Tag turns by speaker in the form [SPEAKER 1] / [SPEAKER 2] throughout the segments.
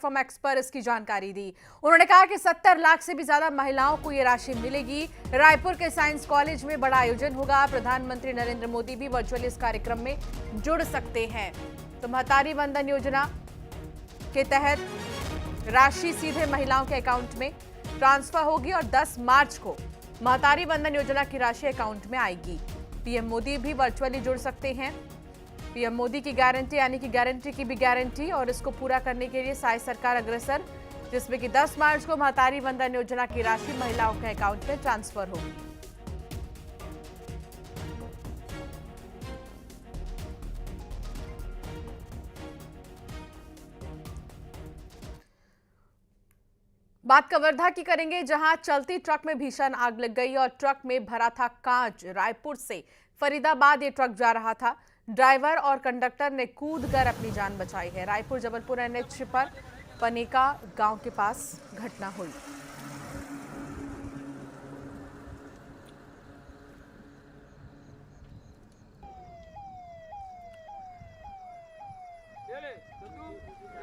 [SPEAKER 1] Platform x पर इसकी जानकारी दी। उन्होंने कहा कि 70 लाख से भी ज्यादा महिलाओं को ये राशि मिलेगी। रायपुर के साइंस कॉलेज में बड़ा आयोजन होगा। प्रधानमंत्री नरेंद्र मोदी भी वर्चुअली इस कार्यक्रम में जुड़ सकते हैं। तो महतारी वंदन योजना के तहत राशि सीधे महिलाओं के अकाउंट में ट्रांसफर होगी और 10 मार्च को महतारी वंदन योजना की राशि अकाउंट में आएगी। पीएम मोदी भी वर्चुअली जुड़ सकते हैं। पीएम मोदी की गारंटी यानी कि गारंटी की भी गारंटी, और इसको पूरा करने के लिए साई सरकार अग्रसर, जिसमें कि 10 मार्च को महतारी वंदन योजना की राशि महिलाओं के अकाउंट में ट्रांसफर होगी। बात कवर्धा की करेंगे, जहां चलती ट्रक में भीषण आग लग गई और ट्रक में भरा था कांच। रायपुर से फरीदाबाद ये ट्रक जा रहा था। ड्राइवर और कंडक्टर ने कूदकर अपनी जान बचाई है। रायपुर जबलपुर एनएच पर पनेका गांव के पास घटना हुई।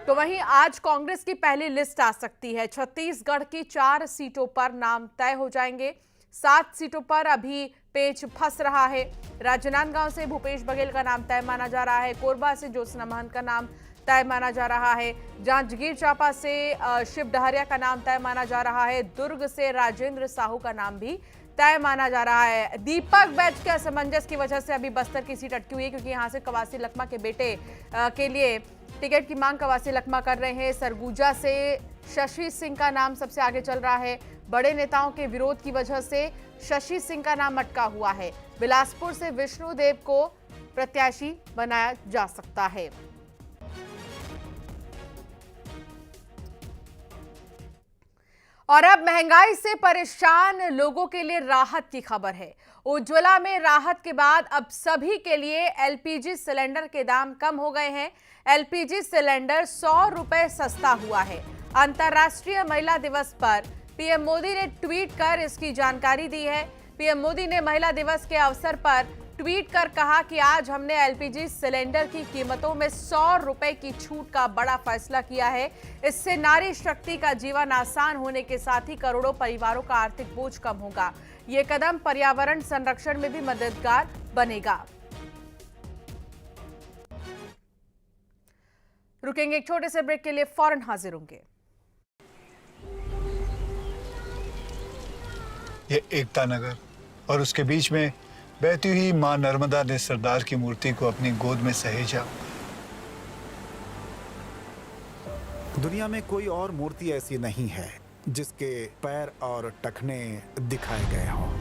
[SPEAKER 1] तो वहीं आज कांग्रेस की पहली लिस्ट आ सकती है। छत्तीसगढ़ की 4 सीटों पर नाम तय हो जाएंगे। 7 सीटों पर अभी पेच फंस रहा है। राजनांदगांव से भूपेश बघेल का नाम तय माना जा रहा है। कोरबा से ज्योत्सना महंत का नाम तय माना जा रहा है। जांजगीर चांपा से शिव डहरिया का नाम तय माना जा रहा है। दुर्ग से राजेंद्र साहू का नाम भी तय माना जा रहा है। दीपक बैच के असमंजस की वजह से अभी बस्तर की सीट अटकी हुई है, क्योंकि यहां से कवासी लखमा के बेटे के लिए टिकट की मांग कवासी लखमा कर रहे हैं। सरगुजा से शशि सिंह का नाम सबसे आगे चल रहा है। बड़े नेताओं के विरोध की वजह से शशि सिंह का नाम अटका हुआ है। बिलासपुर से विष्णुदेव को प्रत्याशी बनाया जा सकता है। और अब महंगाई से परेशान लोगों के लिए राहत की खबर है। उज्ज्वला में राहत के बाद अब सभी के लिए एलपीजी सिलेंडर के दाम कम हो गए हैं। एलपीजी सिलेंडर 100 रुपए सस्ता हुआ है। अंतर्राष्ट्रीय महिला दिवस पर पीएम मोदी ने ट्वीट कर इसकी जानकारी दी है। पीएम मोदी ने महिला दिवस के अवसर पर ट्वीट कर कहा कि आज हमने एलपीजी सिलेंडर की कीमतों में 100 रुपए की छूट का बड़ा फैसला किया है। इससे नारी शक्ति का जीवन आसान होने के साथ ही करोड़ों परिवारों का आर्थिक बोझ कम होगा। ये कदम पर्यावरण संरक्षण में भी मददगार बनेगा। रुकेंगे एक छोटे से ब्रेक के लिए, फौरन हाजिर होंगे।
[SPEAKER 2] ये एकता नगर और उसके बीच में बहती हुई मां नर्मदा ने सरदार की मूर्ति को अपनी गोद में सहेजा।
[SPEAKER 3] दुनिया में कोई और मूर्ति ऐसी नहीं है जिसके पैर और टखने दिखाए गए हों।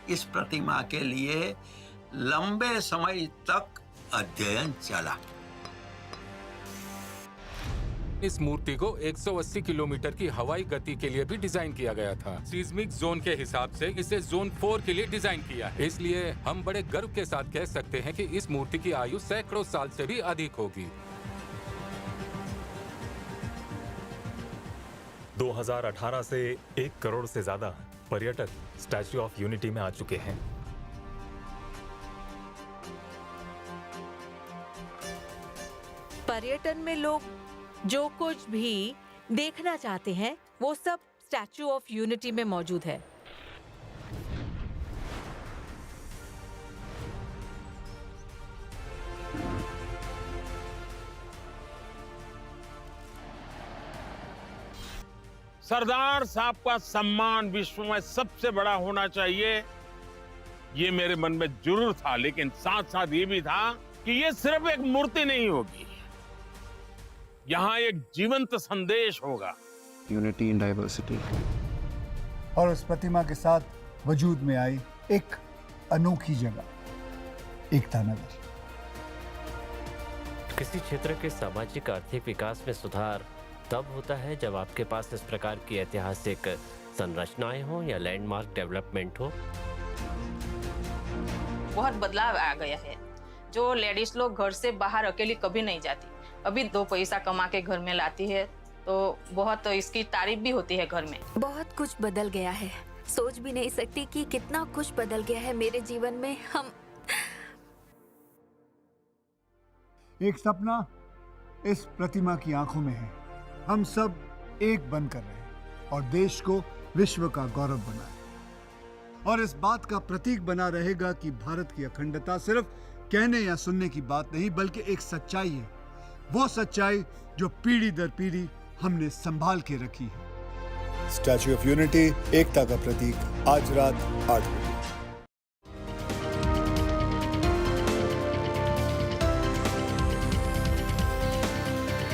[SPEAKER 4] इस प्रतिमा के लिए लंबे समय तक अध्ययन चला।
[SPEAKER 5] इस मूर्ति को 180 किलोमीटर की हवाई गति के लिए भी डिजाइन किया गया था। सीस्मिक जोन के हिसाब से इसे जोन 4 के लिए डिजाइन किया है। इसलिए हम बड़े गर्व के साथ कह सकते हैं कि इस मूर्ति की आयु सैकड़ों साल से भी अधिक होगी।
[SPEAKER 6] 2018 से 1 करोड़ से ज्यादा पर्यटक स्टैच्यू ऑफ यूनिटी में आ चुके हैं।
[SPEAKER 7] पर्यटन में लोग जो कुछ भी देखना चाहते हैं वो सब स्टैच्यू ऑफ यूनिटी में मौजूद है।
[SPEAKER 8] सरदार साहब का सम्मान विश्व में सबसे बड़ा होना चाहिए, ये मेरे मन में जरूर था, लेकिन साथ साथ ये भी था कि ये सिर्फ एक मूर्ति नहीं होगी, यहाँ एक जीवंत संदेश होगा।
[SPEAKER 9] Unity in diversity.
[SPEAKER 2] और उस प्रतिमा के साथ वजूद में आई एक अनोखी जगह, एकता नगर।
[SPEAKER 10] किसी क्षेत्र के सामाजिक आर्थिक विकास में सुधार तब होता है जब आपके पास इस प्रकार की ऐतिहासिक संरचनाएं हो या लैंडमार्क डेवलपमेंट हो।
[SPEAKER 11] बहुत बदलाव आ गया है। जो लेडीज लोग घर से बाहर अकेली कभी नहीं जाती, अभी 2 पैसा कमा के घर में लाती है, तो बहुत इसकी तारीफ भी होती है घर में।
[SPEAKER 12] बहुत कुछ बदल गया है, सोच भी नहीं सकती कि कितना कुछ बदल गया है मेरे जीवन में। हम
[SPEAKER 2] एक सपना इस प्रतिमा की आंखों में है। हम सब एक बनकर रहे और देश को विश्व का गौरव बनाए। और इस बात का प्रतीक बना रहेगा कि भारत की अखंडता सिर्फ कहने या सुनने की बात नहीं, बल्कि एक सच्चाई है। वो सच्चाई जो पीढ़ी दर पीढ़ी हमने संभाल के रखी है। स्टैच्यू ऑफ यूनिटी, एकता का प्रतीक, आज रात 8 बजे।